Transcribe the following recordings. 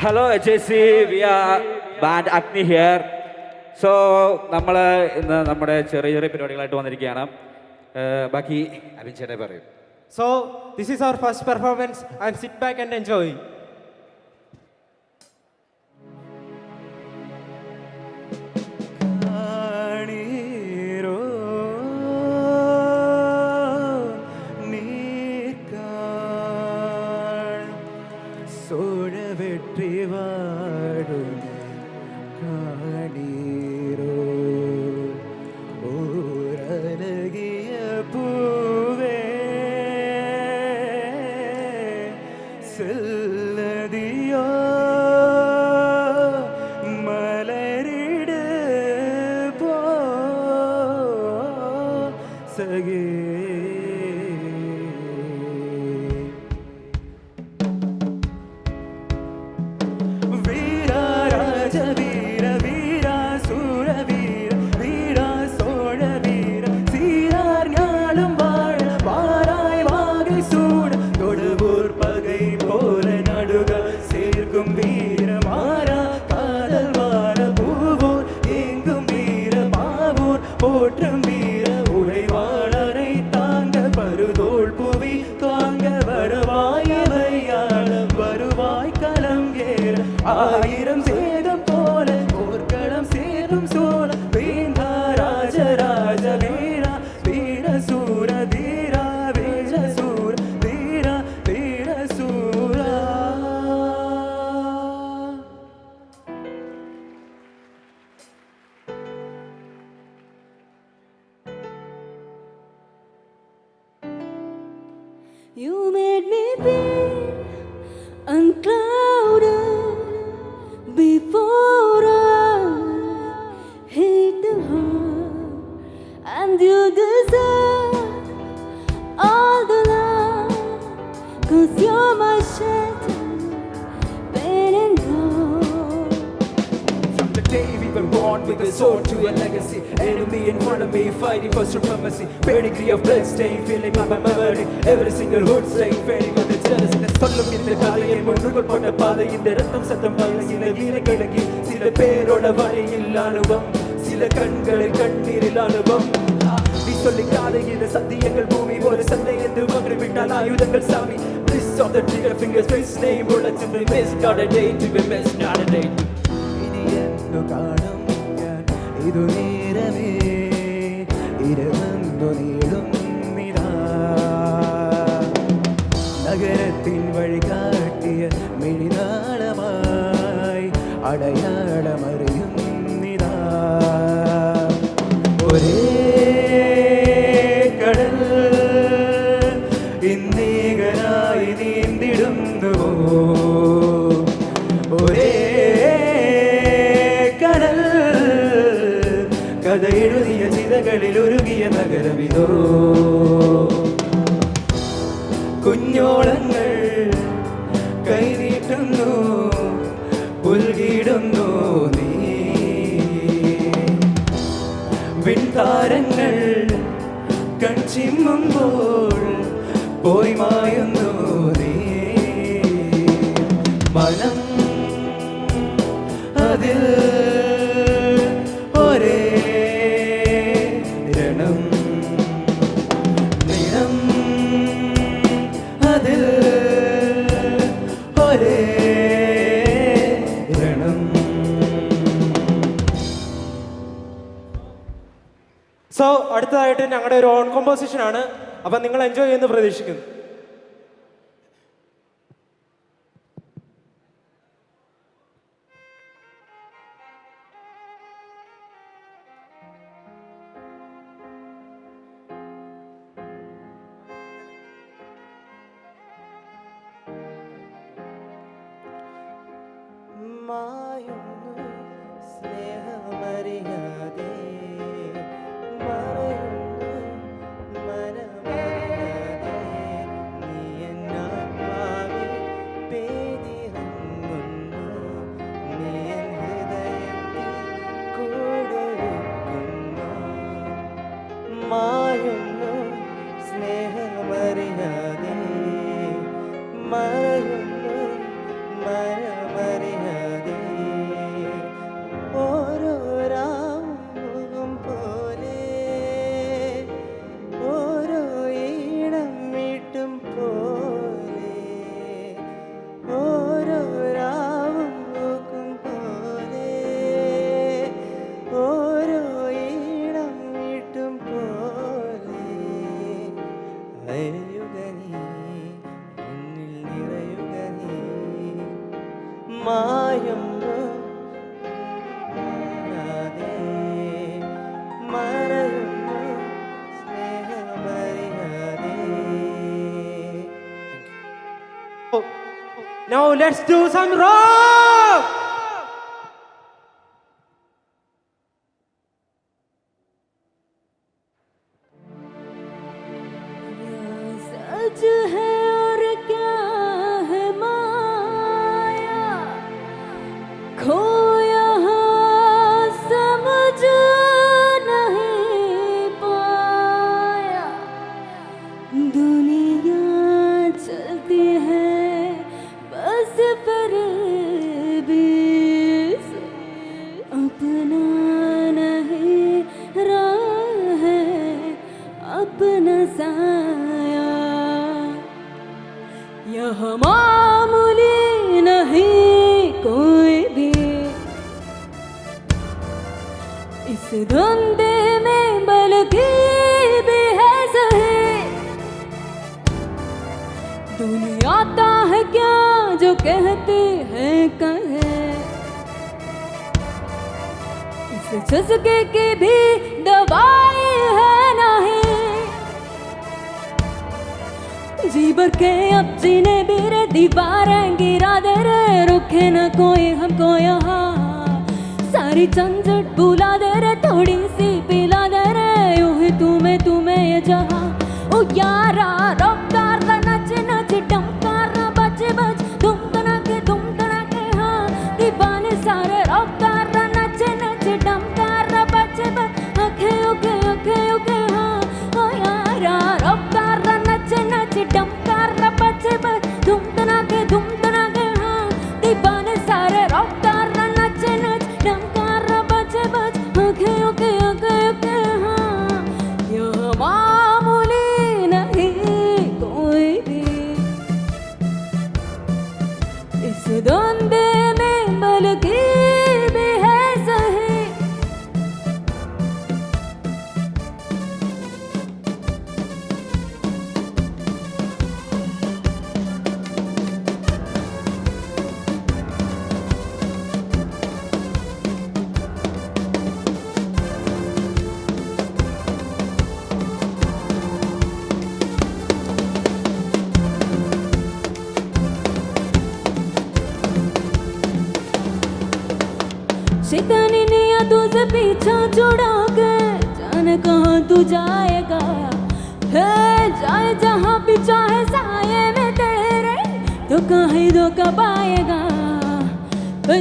Hello HSC, we are band Agni here. So നമ്മൾ ഇന്ന് നമ്മുടെ ചെറിയ ചെറിയ പരിപാടികളായിട്ട് വന്നിരിക്കുകയാണ്. ബാക്കി അബിൻ ചേട്ടൻ പറയും. So, this is our first performance and sit back and enjoy. ஆயிரம் சேதம் போல போர்க்களம் சேரும் சோழ வேந்தா ராஜராஜ வீரா வீர சூர தீரா வேஷ சூர தீரா வீர சூரா. You made me feel unclouded before I hit the heart, and you deserve all the love, 'cause you're my shelter, pain and gold. From the day we were born with a sword to a legacy, enemy in front of me fighting for supremacy, pedigree of blood stain filling up my memory, every single hood stain fading on the jealousy. சொல்லும் இந்த கதையை முன்னுக்குள் போட்ட பாதை இந்த ரத்தம் சத்தம் பல சில வீரர்களுக்கு சில பேரோட வழியில் அனுபவம் சில கண்களில் கண்ணீரில் அனுபவம் நீ சொல்லி காதை இந்த சத்தியங்கள் பூமி ஒரு சந்தை என்று மகரி விட்டால் ஆயுதங்கள் சாமி Bliss of the trigger fingers Bliss name bullets and we miss not a day to be missed not a day ഇനി എന്തു കാണും ഞാൻ ഇതു നേരമേ ഇരുന്നു നീളും നഗരത്തിൻ വഴി കാട്ടിയ മിഴിനാളമായി അടയാളമറിയുന്നിതാ ഒരേ കടൽ ഇന്നീകനായി നീന്തിടുന്നു ഒരേ കടൽ കഥ എഴുതിയ ചിതകളിൽ ഉരുകിയ നഗരമിതോ കുഞ്ഞോളങ്ങൾ കൈനീട്ടുന്നു പുൽകിടുന്നു നീ വിൺതാരങ്ങൾ കൺചിമ്മുമ്പോൾ പോയി മായുന്നു നീ മനം അതിൽ ഒരേ രണം നിണം സോ അടുത്തതായിട്ട് ഞങ്ങളുടെ ഒരു ഓൺ കോമ്പോസിഷൻ ആണ്. അപ്പം നിങ്ങൾ എൻജോയ് ചെയ്യുമെന്ന് പ്രതീക്ഷിക്കുന്നു. മായുന്നു സ്നേഹമറിയാതെ മറയുന്നു മനമറിയാതെ നീ എന്നാത്മാവിൽ പേരിറങ്ങുന്നു നീ എൻ ഹൃദയത്തിൽ കൂടൊരുക്കുന്നു മായുന്നു സ്നേഹമറിയാതെ മറയുന്നു മനമറിയാതെ കരയുക നീ എന്നിൽ നിറയുക നീ മായുന്നു കാണാതെ മറയുന്നു സ്നേഹമറിയാതെ. Now let's do some rock. सच है और क्या है माया खोया समझ नहीं पाया दुनिया चलती है बस पर बीस अपना नहीं रहा है अपना साया यह मामूली नहीं कोई भी इस धंधे में बल्कि भी है सही दुनिया आता है क्या जो कहते हैं कहे इस चस्के की भी दवाई है नहीं जी भर के अब जीने भी रे दीवारें गिरा दे रे रुके न कोई हमको यहाँ सारी झंझट भुला दे रे थोड़ी सी पिला दे रे यूं ही तुम्हें ये जहाँ ओ यारा रफ्तार रा नच नच टमकार रा बच बच तुम तना के हाँ दीवाने सारे रफ्तार रा नच नच टमकार रा बच बच ओके ओके ओके ओके हाँ ओ यारा रफ्तार रा नच नच टमकार रा बच बच तुम तना के हाँ दीवाने सारे रफ्तार रा नच नच टमकार रा बच बच ओके ओके ओके ओके हाँ यह मामूली नहीं कोई भी इस धंधे में बल्कि भी है सही शैतानी ने या तुझे पीछा छुड़ा के जाने कहाँ तू जाएगा है जाए जहाँ भी चाहे साये में तेरे तो कहीं धोखा पाएगा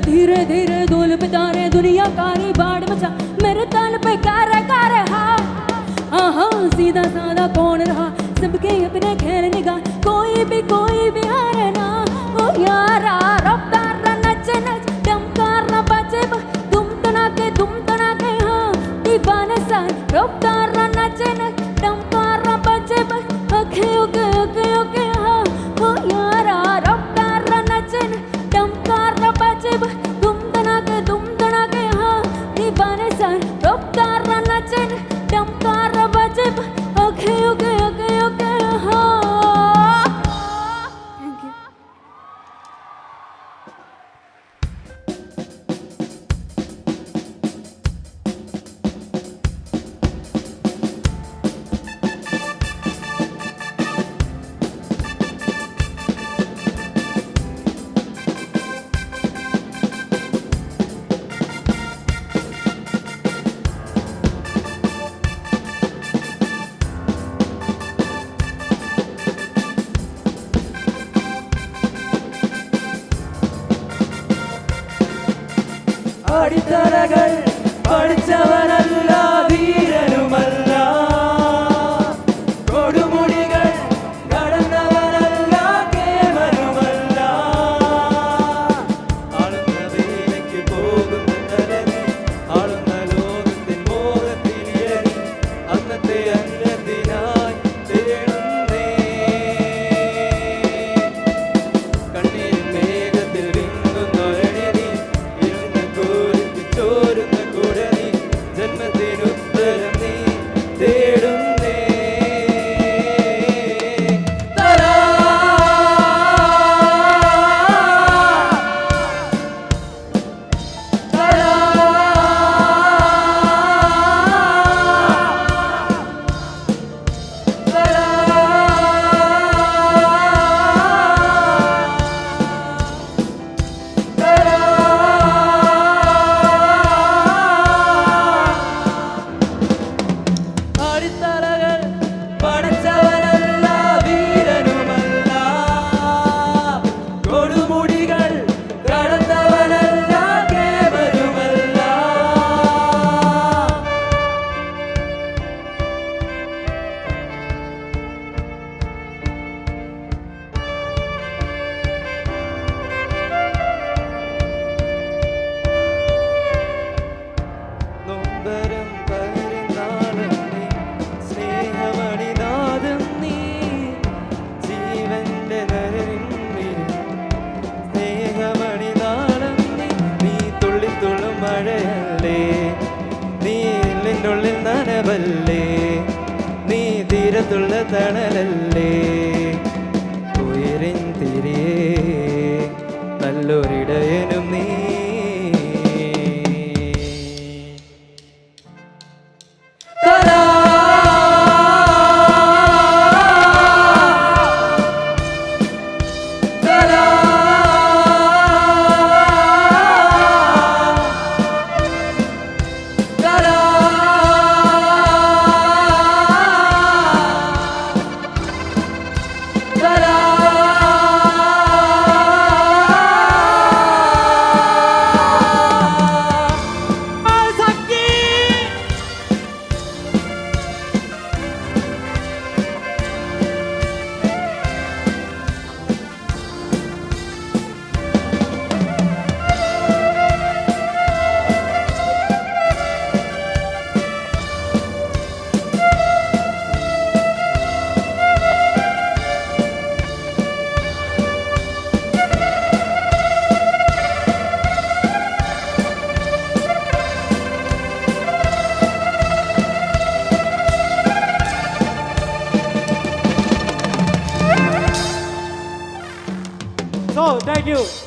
धीरे धीरे धूल पे तारे दुनिया कारी बाढ़ मचा मेरे तन पे कार हाँ हाँ सीधा साधा कौन रहा सबके अपने खेल निगाह कोई भी हारे ना ओ यारा रफ्तार रा नच नच टमकार रा बचे तुम तना के हाँ दीवाने सार रफ्तार रा नच नच टमकार रा बचे ओके ओके ओके ओके हाँ ओ यारा रफ्तार रा नच नच टमकार रा बचे तुम तना के हाँ दीवाने सार रफ्तार रा नच नच टमकार रा बचे ओके ओके ओके ओके हाँ थैंक यू അടിത്തറകൾ പഠിച്ചവനല്ല ധീരനുമല്ല കൊടുമുടികൾ കടന്നവനല്ല കേമനുമല്ല ആളുന്ന വേലയ്ക്ക് പോകുന്ന തലവി ആളുന്ന ലോകത്തിൻ മോഹത്തിനിഴറി അന്നത്തെ അന്നത്തിനായി തേടുന്നേ കണ്ണീർ മേഘത്തിൽ വിങ്ങുന്നൊരടി ചോരുന്ന കുടലി തണലല്ലേ ഉയരിൻ തിരിയേ നല്ലൊരിടയനും നീ So, thank you.